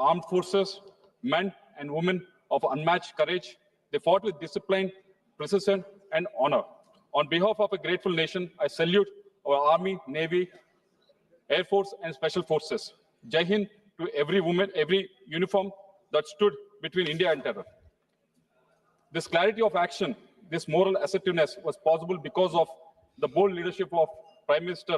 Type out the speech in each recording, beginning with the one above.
armed forces, men and women of unmatched courage. They fought with discipline, precision, and honor. On behalf of a grateful nation, I salute our Army, Navy, Air Force, and Special Forces. Jai Hind to every woman, every uniform that stood between India and terror. This clarity of action, this moral assertiveness was possible because of the bold leadership of Prime Minister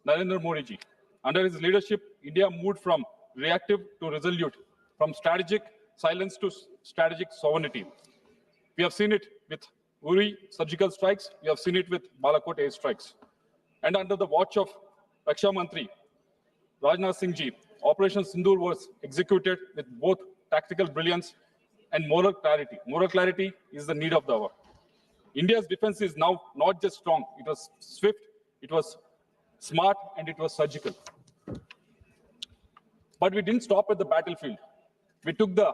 Narendra Modi ji. Under his leadership, India moved from reactive to resolute, from strategic silence to strategic sovereignty. We have seen it with Uri surgical strikes. We have seen it with Balakot air strikes. And under the watch of Raksha Mantri, Rajnath Singh ji, Operation Sindoor was executed with both tactical brilliance and moral clarity. Moral clarity is the need of the hour. India's defense is now not just strong, it was swift, it was smart, and it was surgical. But we didn't stop at the battlefield. We took the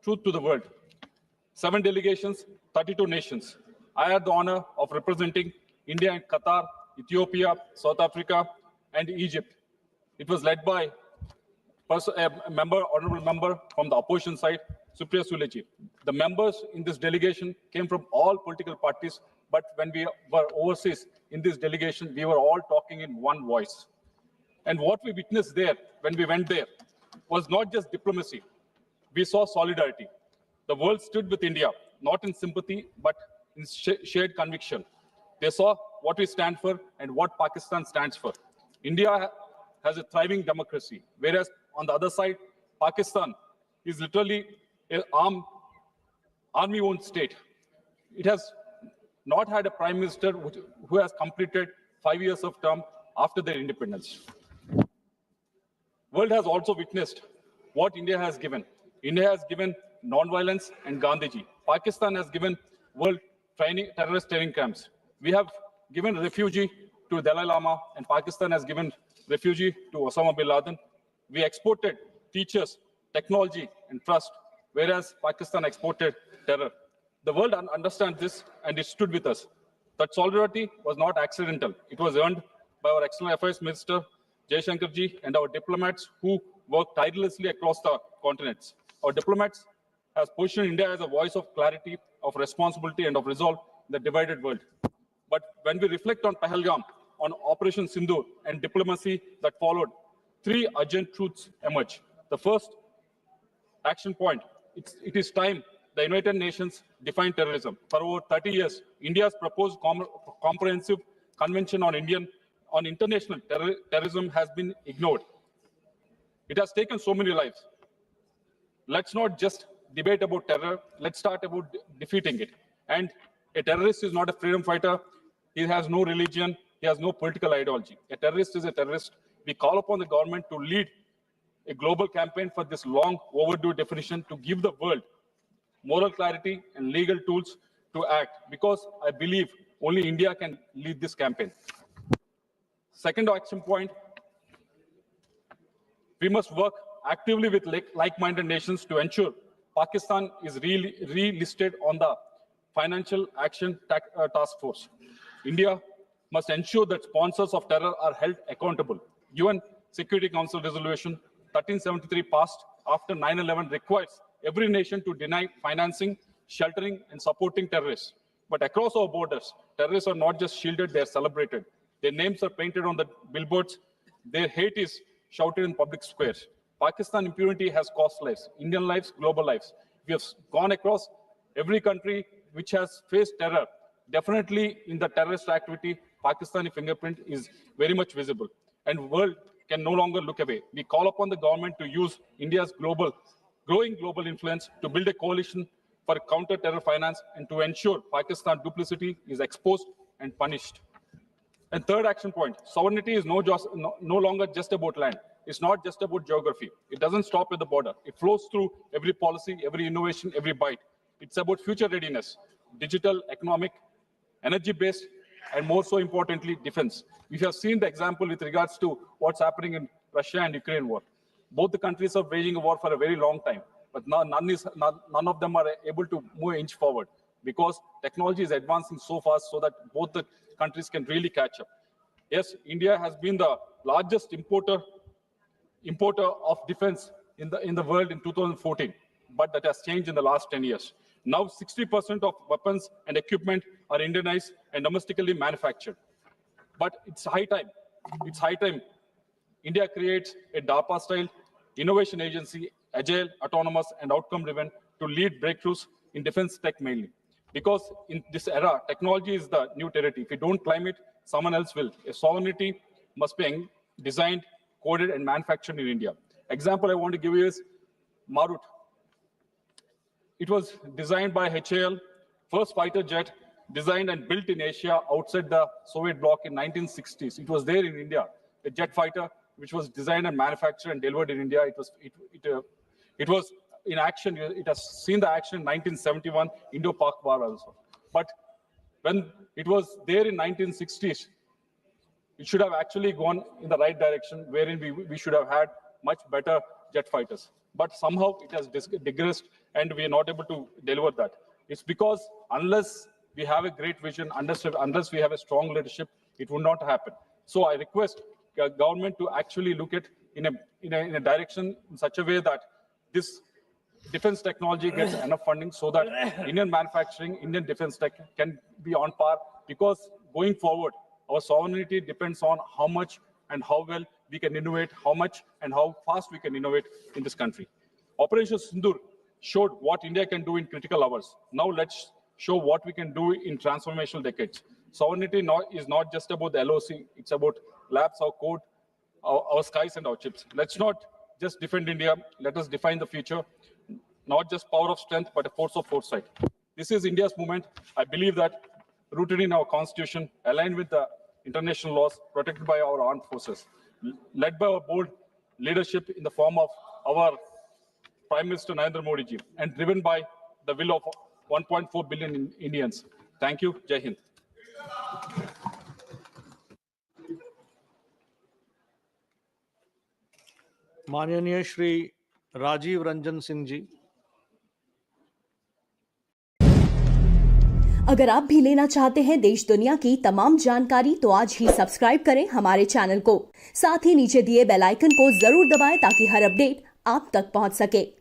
truth to the world. 7 delegations, 32 nations. I had the honor of representing India in Qatar, Ethiopia, South Africa, and Egypt. It was led by a member, honorable member from the opposition side, Supriya Sule ji. The members in this delegation came from all political parties, but when we were overseas in this delegation, we were all talking in one voice. And what we witnessed there, when we went there, was not just diplomacy. We saw solidarity. The world stood with India, not in sympathy, but in shared conviction. They saw what we stand for and what Pakistan stands for. India has a thriving democracy, whereas on the other side, Pakistan is literally an army-owned state. It has not had a prime minister who has completed 5 years of term after their independence. World has also witnessed what India has given. India has given non-violence and Gandhiji. Pakistan has given world terrorist training camps. We have given refugee to Dalai Lama, and Pakistan has given refugee to Osama bin Laden. We exported teachers, technology, and trust, whereas Pakistan exported terror. The world understands this, and it stood with us. That solidarity was not accidental. It was earned by our External Affairs Minister, Jaishankar ji, and our diplomats who worked tirelessly across the continents. Our diplomats has positioned India as a voice of clarity, of responsibility, and of resolve in the divided world. But when we reflect on Pahalgam, on Operation Sindoor, and diplomacy that followed, 3 urgent truths emerge. The first action point, it is time the United Nations defined terrorism. For over 30 years, India's proposed comprehensive convention on international terrorism has been ignored. It has taken so many lives. Let's not just debate about terror, let's start about defeating it. And a terrorist is not a freedom fighter. He has no religion. He has no political ideology. A terrorist is a terrorist. We call upon the government to lead a global campaign for this long overdue definition to give the world moral clarity and legal tools to act, because I believe only India can lead this campaign. Second action point, we must work actively with like-minded nations to ensure Pakistan is relisted on the Financial Action Task Force. India must ensure that sponsors of terror are held accountable. UN Security Council Resolution 1373 passed after 9/11 requires every nation to deny financing, sheltering, and supporting terrorists. But across our borders, terrorists are not just shielded, they are celebrated. Their names are painted on the billboards. Their hate is shouted in public squares. Pakistan impunity has cost lives, Indian lives, global lives. We have gone across every country which has faced terror. Definitely in the terrorist activity, Pakistani fingerprint is very much visible, and the world can no longer look away. We call upon the government to use India's growing global influence to build a coalition for counter-terror finance and to ensure Pakistan duplicity is exposed and punished. And third action point, sovereignty is no longer just about land. It's not just about geography. It doesn't stop at the border. It flows through every policy, every innovation, every bite. It's about future readiness, digital, economic, energy-based, and more so importantly, defense. We have seen the example with regards to what's happening in Russia and Ukraine war. Both the countries are waging a war for a very long time, but none of them are able to move an inch forward because technology is advancing so fast so that both the countries can really catch up. Yes, India has been the largest importer of defense in the world in 2014, but that has changed in the last 10 years. Now 60% of weapons and equipment are Indianized and domestically manufactured. But it's high time India creates a DARPA-style innovation agency, agile, autonomous, and outcome-driven to lead breakthroughs in defense tech mainly. Because in this era, technology is the new territory. If we don't climb it, someone else will. A sovereignty must be designed, coded, and manufactured in India. Example I want to give you is Marut. It was designed by HAL, first fighter jet designed and built in Asia outside the Soviet bloc in 1960s. It was there in India, a jet fighter which was designed and manufactured and delivered in India. It was in action. It has seen the action in 1971 Indo-Pak War also. But when it was there in 1960s, it should have actually gone in the right direction, wherein we should have had much better jet fighters. But somehow it has digressed and we are not able to deliver that. It's because unless we have a great vision, unless we have a strong leadership, it will not happen. So I request government to actually look at in a direction in such a way that this defense technology gets enough funding so that Indian manufacturing, Indian defense tech can be on par, because going forward, our sovereignty depends on how much and how well we can innovate, how much and how fast we can innovate in this country. Operation Sindoor showed what India can do in critical hours. Now let's show what we can do in transformational decades. Sovereignty is not just about the LOC, it's about labs, our code, our skies and our chips. Let's not just defend India, let us define the future. Not just power of strength, but a force of foresight. This is India's movement. I believe that rooted in our constitution, aligned with the international laws, protected by our armed forces, led by our bold leadership in the form of our Prime Minister Narendra Modi ji, and driven by the will of 1.4 billion Indians. Thank you. Jai Hind. माननीय श्री राजीव रंजन सिंह जी। अगर आप भी लेना चाहते हैं देश दुनिया की तमाम जानकारी तो आज ही सब्सक्राइब करें हमारे चैनल को। साथ ही नीचे दिए बेल आइकन को जरूर दबाएं ताकि हर अपडेट आप तक पहुंच सके।